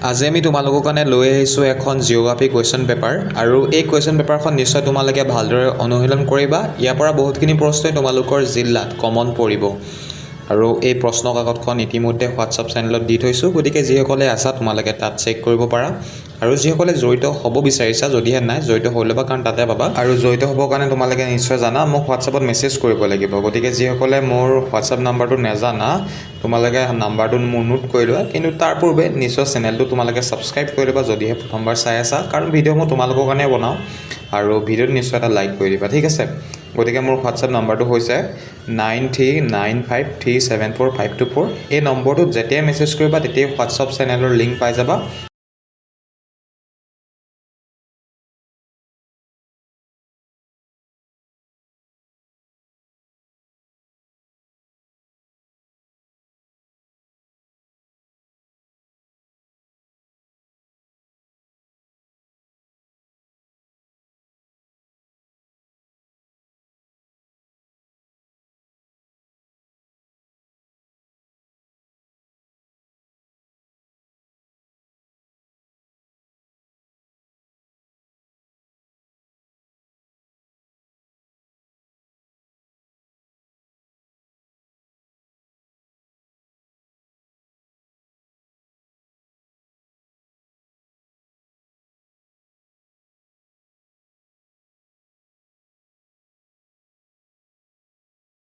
আজি আমি তোমালোকৰ কাৰণে লৈ আহিছোঁ এখন জিঅ'গ্ৰাফী কুৱেশ্যন পেপাৰ আৰু এই কুৱেশ্যন পেপাৰখন নিশ্চয় তোমালোকে ভালদৰে অনুশীলন কৰিবা। ইয়াৰ পৰা বহুতখিনি প্ৰশ্নই তোমালোকৰ জিলাত কমন পৰিব আৰু এই প্ৰশ্ন কাকতখন ইতিমধ্যে হোৱাটছআপ চেনেলত দি থৈছোঁ, গতিকে যিসকলে আছা তোমালোকে তাত চেক কৰিব পাৰা আৰু যিসকলে জড়িত হ'ব বিচাৰিছা, যদিহে নাই জড়িত হৈ ল'বা, কাৰণ তাতে পাবা। আৰু জড়িত হ'বৰ কাৰণে তোমালোকে নিশ্চয় জানা মোক হোৱাটছআপত মেছেজ কৰিব লাগিব, গতিকে যিসকলে মোৰ হোৱাটছআপ নাম্বাৰটো নাজানা তোমালোকে নাম্বাৰটো মোৰ নোট কৰি লোৱা, কিন্তু তাৰ পূৰ্বে নিশ্চয় চেনেলটো তোমালোকে ছাবস্ক্ৰাইব কৰি ল'বা যদিহে প্ৰথমবাৰ চাই আছা, কাৰণ ভিডিঅ' মই তোমালোকৰ কাৰণে বনাওঁ আৰু ভিডিঅ'ত নিশ্চয় এটা লাইক কৰি দিবা, ঠিক আছে। গতিকে মোৰ হোৱাটছআপ নাম্বাৰটো হৈছে 9395374524। এই নম্বৰটোত যেতিয়াই মেছেজ কৰিবা তেতিয়াই হোৱাটছআপ চেনেলৰ লিংক পাই যাবা।